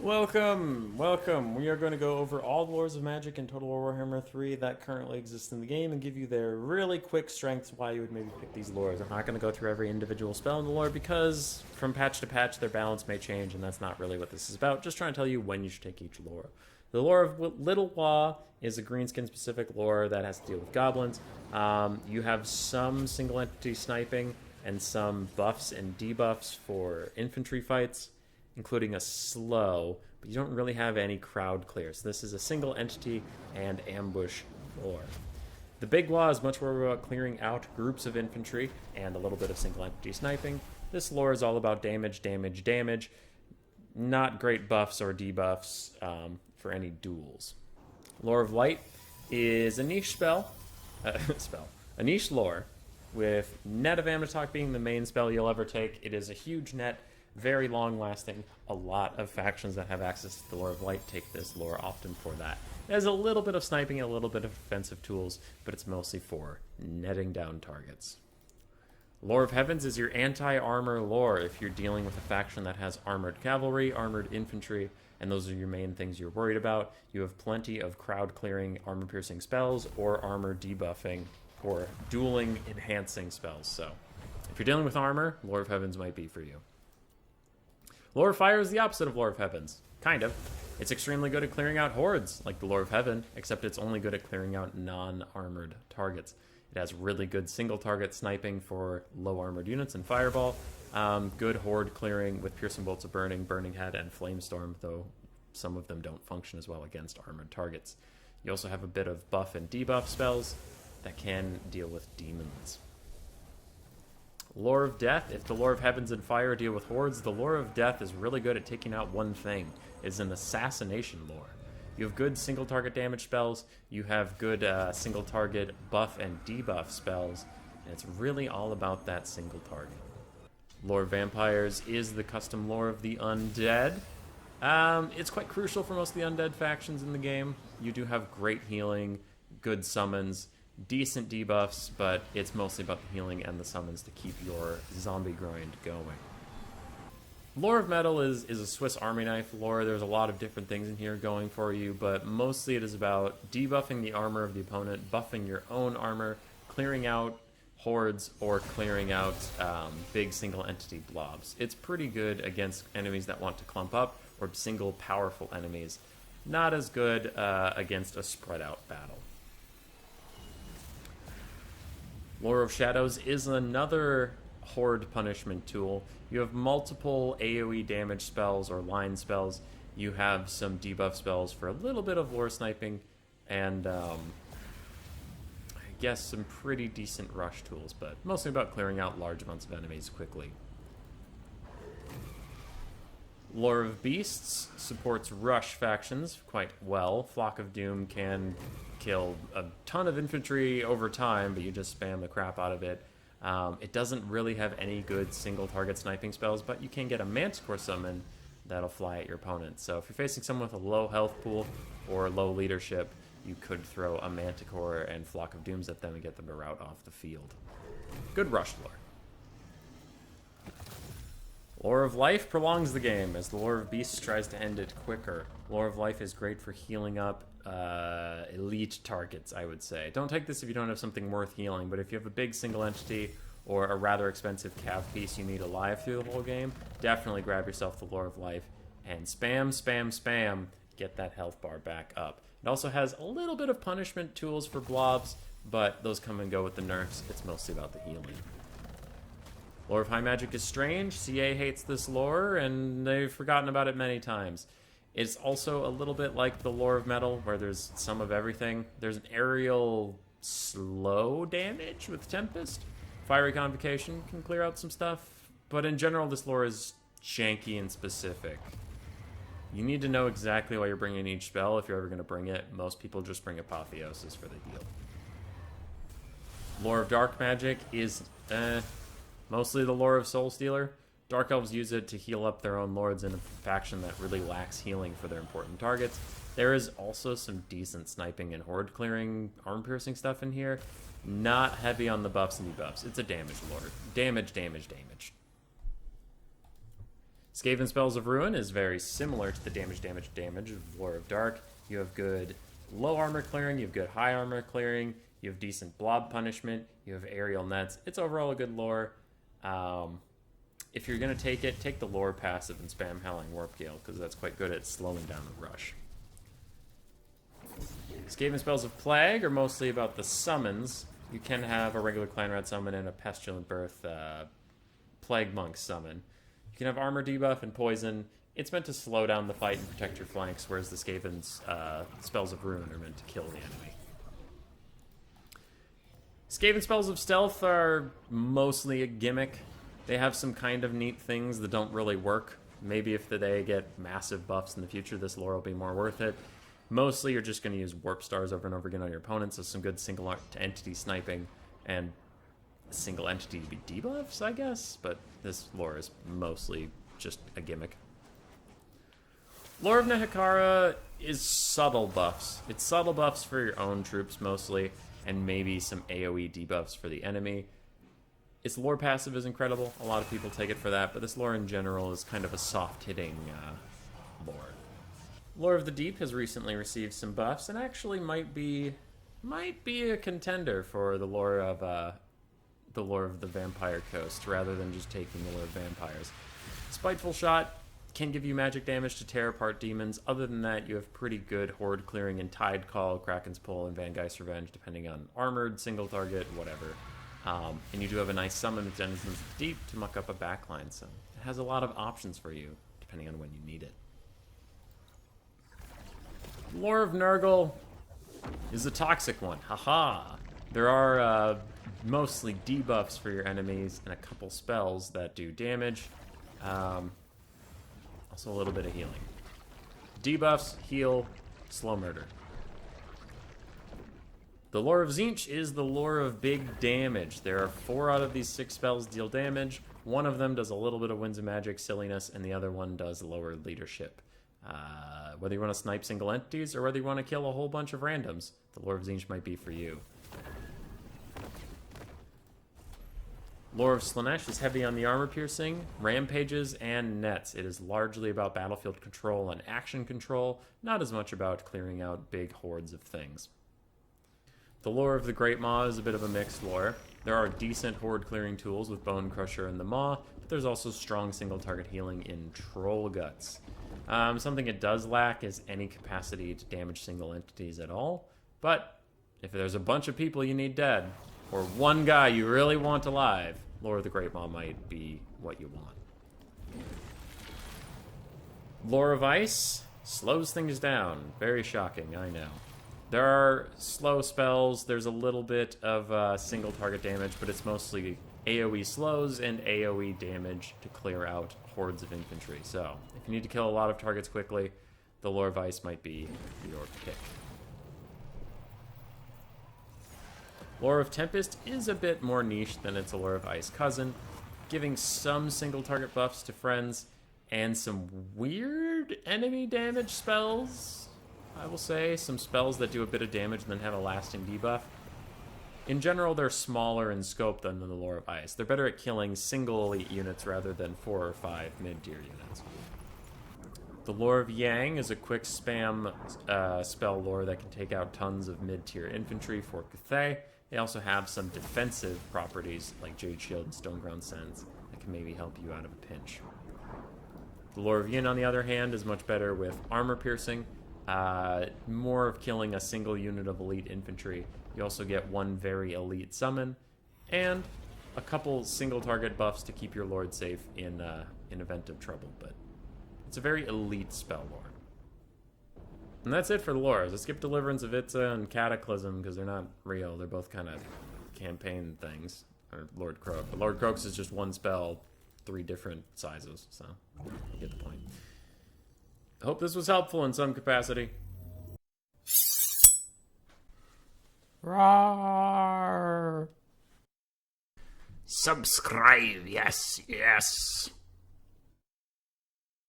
Welcome. We are going to go over all the lores of Magic and Total War Warhammer 3 that currently exist in the game and give you their really quick strengths why you would maybe pick these lores. I'm not going to go through every individual spell in the lore because from patch to patch their balance may change and that's not really what this is about. Just trying to tell you when you should take each lore. The lore of Little Law is a greenskin specific lore that has to deal with goblins. You have some single entity sniping and some buffs and debuffs for infantry fights, including a slow, but you don't really have any crowd clear. So this is a single entity and ambush lore. The big law is much more about clearing out groups of infantry and a little bit of single entity sniping. This lore is all about damage. Not great buffs or debuffs for any duels. Lore of Light is a niche spell, a niche lore with Net of Amatoch being the main spell you'll ever take. It is a huge net, very long lasting. A lot of factions that have access to the Lore of Light take this lore often for that. It has a little bit of sniping and a little bit of offensive tools, but it's mostly for netting down targets. Lore of Heavens is your anti-armor lore if you're dealing with a faction that has armored cavalry, armored infantry, and those are your main things you're worried about. You have plenty of crowd clearing, armor piercing spells, or armor debuffing, or dueling enhancing spells. So if you're dealing with armor, Lore of Heavens might be for you. Lore of Fire is the opposite of Lore of Heavens. Kind of. It's extremely good at clearing out hordes, like the Lore of Heaven, except it's only good at clearing out non-armored targets. It has really good single-target sniping for low-armored units and Fireball. Good horde clearing with Piercing Bolts of Burning, Burning Head, and Flamestorm, though some of them don't function as well against armored targets. You also have a bit of buff and debuff spells that can deal with demons. Lore of Death. If the Lore of Heavens and Fire deal with hordes, the Lore of Death is really good at taking out one thing. It's an assassination lore. You have good single-target damage spells, you have good single-target buff and debuff spells, and it's really all about that single target. Lore of Vampires is the custom lore of the Undead. It's quite crucial for most of the Undead factions in the game. You do have great healing, good summons, decent debuffs, but it's mostly about the healing and the summons to keep your zombie grind going. Lore of Metal is a Swiss Army knife lore. There's a lot of different things in here going for you, but mostly it is about debuffing the armor of the opponent, buffing your own armor, clearing out hordes, or clearing out big single entity blobs. It's pretty good against enemies that want to clump up, or single powerful enemies. Not as good against a spread out battle. Lore of Shadows is another horde punishment tool. You have multiple AoE damage spells or line spells. You have some debuff spells for a little bit of lore sniping, and I guess some pretty decent rush tools, but mostly about clearing out large amounts of enemies quickly. Lore of Beasts supports rush factions quite well. Flock of Doom can kill a ton of infantry over time, but you just spam the crap out of it. It doesn't really have any good single-target sniping spells, but you can get a Manticore summon that'll fly at your opponent. So if you're facing someone with a low health pool or low leadership, you could throw a Manticore and Flock of Dooms at them and get them to rout off the field. Good rush lore. Lore of Life prolongs the game, as the Lore of Beasts tries to end it quicker. Lore of Life is great for healing up elite targets, I would say. Don't take this if you don't have something worth healing, but if you have a big single entity or a rather expensive cav piece you need alive through the whole game, definitely grab yourself the Lore of Life and spam, get that health bar back up. It also has a little bit of punishment tools for blobs, but those come and go with the nerfs. It's mostly about the healing. Lore of High Magic is strange. CA hates this lore, and they've forgotten about it many times. It's also a little bit like the Lore of Metal, where there's some of everything. There's an aerial slow damage with Tempest. Fiery Convocation can clear out some stuff, but in general, this lore is janky and specific. You need to know exactly why you're bringing each spell if you're ever going to bring it. Most people just bring Apotheosis for the heal. Lore of Dark Magic is mostly the Lore of Soulstealer. Dark Elves use it to heal up their own lords in a faction that really lacks healing for their important targets. There is also some decent sniping and horde clearing, arm piercing stuff in here. Not heavy on the buffs and debuffs. It's a damage lord. Damage. Skaven Spells of Ruin is very similar to the damage of Lore of Dark. You have good low armor clearing, you have good high armor clearing, you have decent blob punishment, you have aerial nets. It's overall a good lore. If you're going to take it, take the lore passive and spam Howling Warp Gale, because that's quite good at slowing down the rush. Skaven Spells of Plague are mostly about the summons. You can have a regular Clan Rat summon and a Pestilent Birth Plague Monk summon. You can have armor debuff and poison. It's meant to slow down the fight and protect your flanks, whereas the Skaven's Spells of Ruin are meant to kill the enemy. Skaven Spells of Stealth are mostly a gimmick. They have some kind of neat things that don't really work. Maybe if they get massive buffs in the future, this lore will be more worth it. Mostly, you're just going to use Warp Stars over and over again on your opponents, so some good single entity sniping and single entity debuffs, I guess. But this lore is mostly just a gimmick. Lore of Nehakara is subtle buffs. It's subtle buffs for your own troops mostly, and maybe some AoE debuffs for the enemy. Its lore passive is incredible. A lot of people take it for that, but this lore in general is kind of a soft-hitting lore. Lore of the Deep has recently received some buffs, and actually might be a contender for the lore of the Vampire Coast, rather than just taking the lore of vampires. Spiteful Shot can give you magic damage to tear apart demons. Other than that, you have pretty good horde clearing in Tide Call, Kraken's Pull, and Van Geist Revenge, depending on armored, single target, whatever. And you do have a nice summon with Denizens of the Deep to muck up a backline, so it has a lot of options for you, depending on when you need it. Lore of Nurgle is a toxic one. Haha! There are mostly debuffs for your enemies and a couple spells that do damage. Also a little bit of healing. Debuffs, heal, slow murder. The lore of Zinch is the lore of big damage. There are 4 out of these 6 spells deal damage. One of them does a little bit of Winds of Magic silliness, and the other one does lower leadership. Whether you want to snipe single entities or whether you want to kill a whole bunch of randoms, the lore of Zinch might be for you. Lore of Lanesh is heavy on the armor piercing, rampages, and nets. It is largely about battlefield control and action control, not as much about clearing out big hordes of things. The lore of the Great Maw is a bit of a mixed lore. There are decent horde clearing tools with Bone Crusher and the Maw, but there's also strong single target healing in Troll Guts. Something it does lack is any capacity to damage single entities at all, but if there's a bunch of people you need dead, or one guy you really want alive, Lore of the Great Maw might be what you want. Lore of Ice slows things down. Very shocking, I know. There are slow spells, there's a little bit of single target damage, but it's mostly AoE slows and AoE damage to clear out hordes of infantry. So, if you need to kill a lot of targets quickly, the Lore of Ice might be your pick. Lore of Tempest is a bit more niche than its Lore of Ice cousin, giving some single target buffs to friends and some weird enemy damage spells. I will say some spells that do a bit of damage and then have a lasting debuff. In general, they're smaller in scope than the Lore of Ice. They're better at killing single elite units rather than 4 or 5 mid-tier units. The Lore of Yang is a quick spam spell lore that can take out tons of mid-tier infantry for Cathay. They also have some defensive properties like Jade Shield and Stoneground Sense that can maybe help you out of a pinch. The Lore of Vian, on the other hand, is much better with armor piercing, more of killing a single unit of elite infantry. You also get one very elite summon, and a couple single target buffs to keep your lord safe in event of trouble, but it's a very elite spell lore. And that's it for the lores. Let's skip Deliverance of Itza and Cataclysm because they're not real. They're both kind of campaign things, or Lord Croak. But Lord Croak's is just one spell, 3 different sizes, so you get the point. I hope this was helpful in some capacity. Roar! Subscribe, yes, yes.